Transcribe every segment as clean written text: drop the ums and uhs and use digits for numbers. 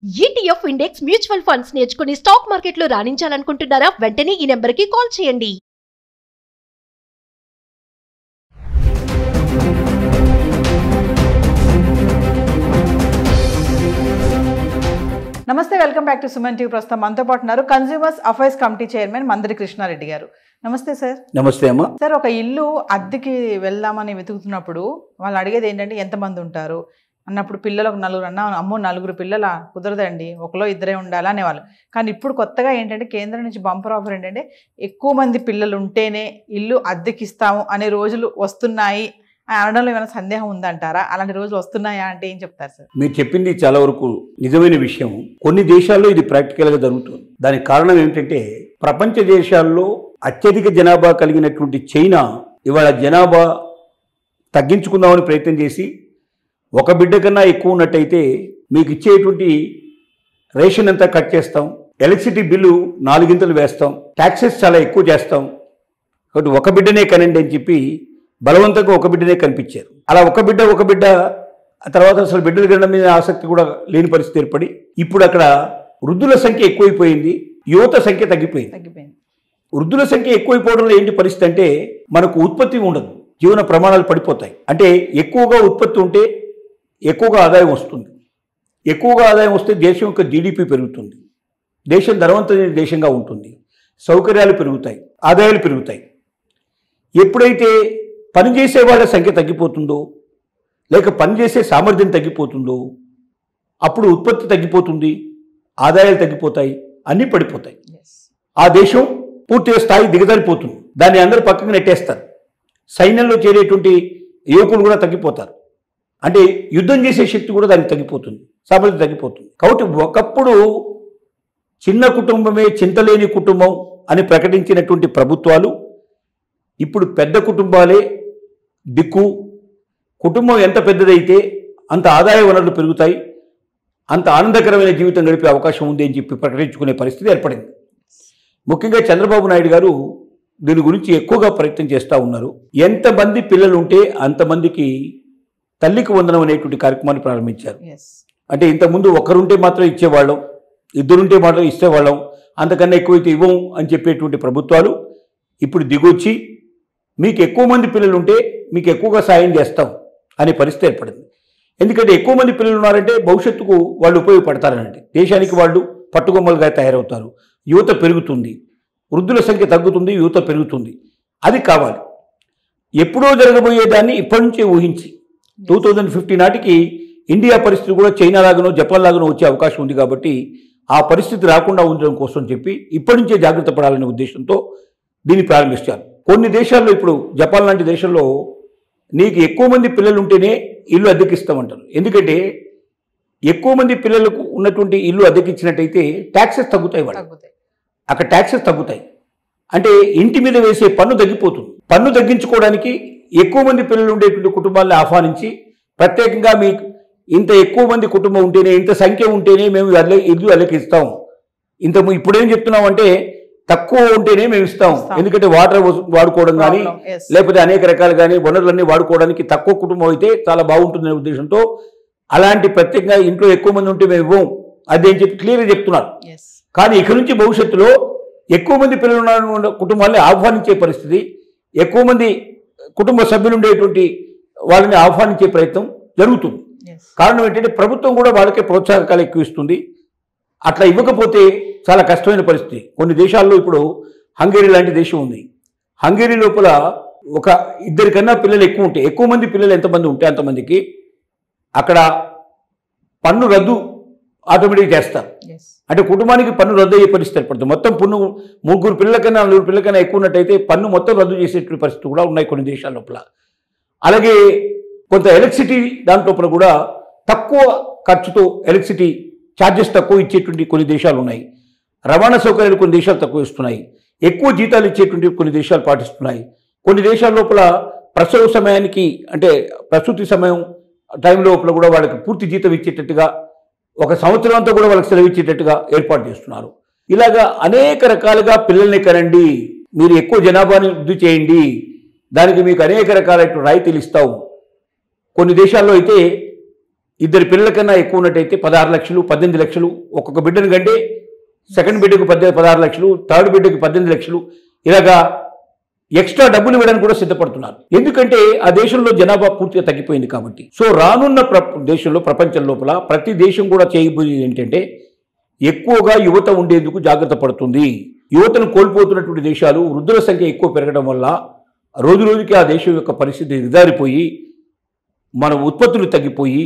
ETF index mutual funds నేర్చుకుని stock మార్కెట్లో రాణించాలనుకుంటున్నారా? వెంటనే ఈ నెంబర్కి కాల్ చేయండి. నమస్తే, welcome back to Suman TV. ప్రస్తుతం మనతో పాటు ఉన్నారు consumers affairs committee chairman Mandari Krishna గారు. నమస్తే సార్. నమస్తే అమ్మా. సార్, ఒక ఇల్లు అద్దెకి వెళ్దామని వెతుకుతున్నప్పుడు వాళ్ళు అడిగేది ఏంటంటే ఎంతమంది ఉంటారు అన్నప్పుడు, పిల్లలకు నలుగురు అన్నా అమ్మో నలుగురు పిల్లల కుదరదండి, ఒకలో ఇద్దరే ఉండాలి అనేవాళ్ళు. కానీ ఇప్పుడు కొత్తగా ఏంటంటే కేంద్రం నుంచి బంపర్ ఆఫర్ ఏంటంటే ఎక్కువ మంది పిల్లలు ఉంటేనే ఇల్లు అద్దెకిస్తాము అనే రోజులు వస్తున్నాయి అనడంలో ఏమైనా సందేహం ఉందంటారా? అలాంటి రోజులు వస్తున్నాయా అంటే ఏం చెప్తారు సార్? మీరు చెప్పింది చాలా వరకు నిజమైన విషయం. కొన్ని దేశాల్లో ఇది ప్రాక్టికల్గా జరుగుతుంది. దానికి కారణం ఏమిటంటే ప్రపంచ దేశాల్లో అత్యధిక జనాభా కలిగినటువంటి చైనా ఇవాళ జనాభా తగ్గించుకుందామని ప్రయత్నం చేసి ఒక బిడ్డ కన్నా ఎక్కువ ఉన్నట్టయితే మీకు ఇచ్చేటువంటి రేషన్ అంతా కట్ చేస్తాం, ఎలక్ట్రిసిటీ బిల్లు 4 గింతలు వేస్తాం, ట్యాక్సెస్ చాలా ఎక్కువ చేస్తాం, కాబట్టి ఒక బిడ్డనే కనండి అని చెప్పి బలవంతంగా ఒక బిడ్డనే కనిపించారు. అలా ఒక బిడ్డ ఆ తర్వాత అసలు బిడ్డలు కనడం మీద ఆసక్తి కూడా లేని పరిస్థితి ఏర్పడి ఇప్పుడు అక్కడ వృద్ధుల సంఖ్య ఎక్కువైపోయింది, యువత సంఖ్య తగ్గిపోయింది. వృద్ధుల సంఖ్య ఎక్కువైపోవడంలో ఏంటి పరిస్థితి అంటే మనకు ఉత్పత్తి ఉండదు, జీవన ప్రమాణాలు పడిపోతాయి. అంటే ఎక్కువగా ఉత్పత్తి ఉంటే ఎక్కువగా ఆదాయం వస్తుంది, ఎక్కువగా ఆదాయం వస్తే దేశం యొక్క జీడిపి పెరుగుతుంది, దేశం ధనవంతమైన దేశంగా ఉంటుంది, సౌకర్యాలు పెరుగుతాయి, ఆదాయాలు పెరుగుతాయి. ఎప్పుడైతే పనిచేసే వాళ్ళ సంఖ్య తగ్గిపోతుందో లేక పనిచేసే సామర్థ్యం తగ్గిపోతుందో అప్పుడు ఉత్పత్తి తగ్గిపోతుంది, ఆదాయాలు తగ్గిపోతాయి, అన్నీ పడిపోతాయి. ఆ దేశం పూర్తిగా స్థాయి దిగజారిపోతుంది. దాన్ని అందరూ పక్కకు నెట్టేస్తారు. సైన్యంలో చేరేటువంటి యువకులు కూడా తగ్గిపోతారు. అంటే యుద్ధం చేసే శక్తి కూడా దానికి తగ్గిపోతుంది, సామర్థ్యం తగ్గిపోతుంది. కాబట్టి ఒకప్పుడు చిన్న కుటుంబమే చింతలేని కుటుంబం అని ప్రకటించినటువంటి ప్రభుత్వాలు ఇప్పుడు పెద్ద కుటుంబాలే దిక్కు, కుటుంబం ఎంత పెద్దదైతే అంత ఆదాయ వనరులు పెరుగుతాయి, అంత ఆనందకరమైన జీవితం గడిపే అవకాశం ఉంది అని చెప్పి ప్రకటించుకునే పరిస్థితి ఏర్పడింది. ముఖ్యంగా చంద్రబాబు నాయుడు గారు దీని గురించి ఎక్కువగా ప్రయత్నం చేస్తూ ఉన్నారు. ఎంతమంది పిల్లలు ఉంటే అంతమందికి తల్లికి వందనం అనేటువంటి కార్యక్రమాన్ని ప్రారంభించారు. అంటే ఇంతకుముందు ఒకరుంటే మాత్రం ఇచ్చేవాళ్ళం, ఇద్దరుంటే మాత్రం ఇచ్చేవాళ్ళం, అంతకన్నా ఎక్కువైతే ఇవ్వం అని చెప్పేటువంటి ప్రభుత్వాలు ఇప్పుడు దిగొచ్చి మీకు ఎక్కువ మంది పిల్లలు ఉంటే మీకు ఎక్కువగా సాయం చేస్తాం అనే పరిస్థితి ఏర్పడింది. ఎందుకంటే ఎక్కువ మంది పిల్లలు ఉన్నారంటే భవిష్యత్తుకు వాళ్ళు ఉపయోగపడతారనంటే దేశానికి వాళ్ళు పట్టుకొమ్మలుగా తయారవుతారు, యువత పెరుగుతుంది, వృద్ధుల సంఖ్య తగ్గుతుంది, యువత పెరుగుతుంది. అది కావాలి. ఎప్పుడో జరగబోయేదాన్ని ఇప్పటి నుంచే ఊహించి 2050 నాటికి ఇండియా పరిస్థితి కూడా చైనా లాగానో జపాన్ లాగానో వచ్చే అవకాశం ఉంది. కాబట్టి ఆ పరిస్థితి రాకుండా ఉండడం కోసం చెప్పి ఇప్పటి నుంచే జాగ్రత్త పడాలనే ఉద్దేశంతో దీన్ని ప్రారంభిస్తారు. కొన్ని దేశాల్లో ఇప్పుడు జపాన్ లాంటి దేశంలో నీకు ఎక్కువ మంది పిల్లలు ఉంటేనే ఇల్లు అద్దెకిస్తామంటారు. ఎందుకంటే ఎక్కువ మంది పిల్లలకు ఉన్నటువంటి ఇల్లు అద్దెకిచ్చినట్టయితే ట్యాక్సెస్ తగ్గుతాయి, వాళ్ళు అక్కడ ట్యాక్సెస్ తగ్గుతాయి. అంటే ఇంటి మీద వేసే పన్ను తగ్గిపోతుంది. పన్ను తగ్గించుకోవడానికి ఎక్కువ మంది పిల్లలు ఉండేటువంటి కుటుంబాలను ఆహ్వానించి ప్రత్యేకంగా మీకు ఇంత ఎక్కువ మంది కుటుంబం ఉంటేనే, ఇంత సంఖ్య ఉంటేనే మేము ఇల్లు అద్దెకిస్తాం. ఇప్పుడేం చెప్తున్నాం అంటే తక్కువ ఉంటేనే మేము ఇస్తాం. ఎందుకంటే వాటర్ వాడుకోవడం కానీ లేకపోతే అనేక రకాలు కానీ వనరులన్నీ వాడుకోవడానికి తక్కువ కుటుంబం అయితే చాలా బాగుంటుందనే ఉద్దేశంతో అలాంటి ప్రత్యేకంగా ఇంట్లో ఎక్కువ మంది ఉంటే మేము ఇవ్వం అది అని చెప్పి క్లియర్గా చెప్తున్నారు. కానీ ఇక నుంచి భవిష్యత్తులో ఎక్కువ మంది పిల్లలు ఉన్న కుటుంబాన్ని ఆహ్వానించే పరిస్థితి, ఎక్కువ మంది కుటుంబ సభ్యులు ఉండేటువంటి వాళ్ళని ఆహ్వానించే ప్రయత్నం జరుగుతుంది. కారణం ఏంటంటే ప్రభుత్వం కూడా వాళ్ళకే ప్రోత్సాహకాలు ఎక్కువ ఇస్తుంది. అట్లా ఇవ్వకపోతే చాలా కష్టమైన పరిస్థితి. కొన్ని దేశాల్లో ఇప్పుడు హంగేరీ లాంటి దేశం ఉంది. హంగేరీ లోపల ఒక ఇద్దరికన్నా పిల్లలు ఎక్కువ ఉంటే, ఎక్కువ మంది పిల్లలు ఎంతమంది ఉంటే అంతమందికి అక్కడ పన్ను రద్దు ఆటోమేటిక్గా చేస్తారు. అంటే కుటుంబానికి పన్ను రద్దు అయ్యే పరిస్థితి ఏర్పడుతుంది. మొత్తం పన్ను 3 పిల్లలకన్నా 4 పిల్లలకన్నా ఎక్కువ ఉన్నట్టయితే పన్ను మొత్తం రద్దు చేసేటువంటి పరిస్థితి కూడా ఉన్నాయి కొన్ని దేశాల లోపల. అలాగే కొంత ఎలక్ట్రిసిటీ దాంట్లోపల కూడా తక్కువ ఖర్చుతో ఎలక్ట్రిసిటీ ఛార్జెస్ తక్కువ ఇచ్చేటువంటి కొన్ని దేశాలు ఉన్నాయి. రవాణా సౌకర్యాలు కొన్ని దేశాలు తక్కువ ఇస్తున్నాయి. ఎక్కువ జీతాలు ఇచ్చేటువంటి కొన్ని దేశాలు పాటిస్తున్నాయి. కొన్ని దేశాల లోపల ప్రసవ సమయానికి అంటే ప్రసూతి సమయం టైం లోపల కూడా వాళ్ళకి పూర్తి జీతం ఇచ్చేటట్టుగా, ఒక సంవత్సరం అంతా కూడా వాళ్ళకి సెలవు ఇచ్చేటట్టుగా ఏర్పాటు చేస్తున్నారు. ఇలాగా అనేక రకాలుగా పిల్లల్ని కనండి, మీరు ఎక్కువ జనాభాని వృద్ధి చేయండి, దానికి మీకు అనేక రకాల రాయితీలు ఇస్తాం. కొన్ని దేశాల్లో అయితే 2 పిల్లల కన్నా ఎక్కువ ఉన్నట్టయితే 16 లక్షలు 18 లక్షలు, ఒక్కొక్క బిడ్డను కంటే సెకండ్ బిడ్డకు 16 లక్షలు, థర్డ్ బిడ్డకు 18 లక్షలు, ఇలాగా ఎక్స్ట్రా డబ్బులు ఇవ్వడానికి కూడా సిద్ధపడుతున్నారు. ఎందుకంటే ఆ దేశంలో జనాభా పూర్తిగా తగ్గిపోయింది కాబట్టి. సో రానున్న దేశంలో ప్రపంచం లోపల ప్రతి దేశం కూడా చేయబోయేది ఏంటంటే ఎక్కువగా యువత ఉండేందుకు జాగ్రత్త పడుతుంది. యువతను కోల్పోతున్నటువంటి దేశాలు వృద్ధుల సంఖ్య ఎక్కువ పెరగడం వల్ల రోజు రోజుకి ఆ దేశం యొక్క పరిస్థితి దిగజారిపోయి మన ఉత్పత్తులు తగ్గిపోయి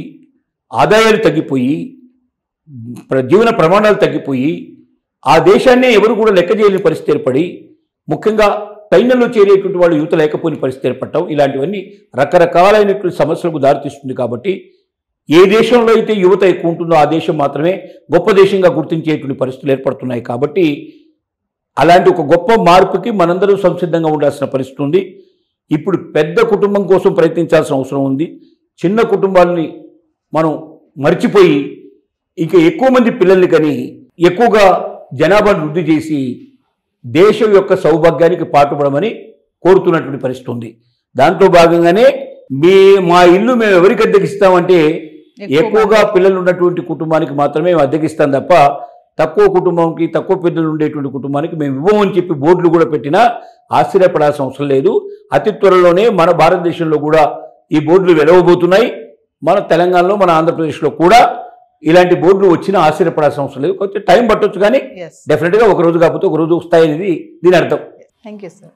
ఆదాయాలు తగ్గిపోయి జీవన ప్రమాణాలు తగ్గిపోయి ఆ దేశాన్నే ఎవరు కూడా లెక్క చేయలేని పరిస్థితి ఏర్పడి ముఖ్యంగా పైనల్లో చేరేటువంటి వాళ్ళు యువత లేకపోయిన పరిస్థితి ఏర్పడటం ఇలాంటివన్నీ రకరకాలైనటువంటి సమస్యలకు దారితీస్తుంది. కాబట్టి ఏ దేశంలో అయితే యువత ఎక్కువ ఉంటుందో ఆ దేశం మాత్రమే గొప్ప దేశంగా గుర్తించేటువంటి పరిస్థితులు ఏర్పడుతున్నాయి. కాబట్టి అలాంటి ఒక గొప్ప మార్పుకి మనందరూ సంసిద్ధంగా ఉండాల్సిన పరిస్థితి ఉంది. ఇప్పుడు పెద్ద కుటుంబం కోసం ప్రయత్నించాల్సిన అవసరం ఉంది. చిన్న కుటుంబాలని మనం మర్చిపోయి ఇక ఎక్కువ మంది పిల్లల్ని కని ఎక్కువగా జనాభాను వృద్ధి చేసి దేశం యొక్క సౌభాగ్యానికి పాటుపడమని కోరుతున్నటువంటి పరిస్థితి ఉంది. దాంట్లో భాగంగానే మా ఇల్లు మేము ఎవరికి అద్దెకిస్తామంటే ఎక్కువగా పిల్లలు ఉన్నటువంటి కుటుంబానికి మాత్రమే అద్దెకిస్తాం తప్ప తక్కువ కుటుంబంకి తక్కువ పిల్లలు ఉండేటువంటి కుటుంబానికి మేము ఇవ్వమని చెప్పి బోర్డులు కూడా పెట్టినా ఆశ్చర్యపడాల్సిన అవసరం లేదు. అతి త్వరలోనే మన భారతదేశంలో కూడా ఈ బోర్డులు వెలవబోతున్నాయి. మన తెలంగాణలో మన ఆంధ్రప్రదేశ్లో కూడా ఇలాంటి బోర్డులు వచ్చినా ఆశ్చర్యపడాల్సిన అవసరం లేదు. కొంచెం టైం పట్టొచ్చు కానీ డెఫినెట్గా ఒక రోజు కాకపోతే ఒక రోజు వస్తాయనేది దీని అర్థం. Thank you sir.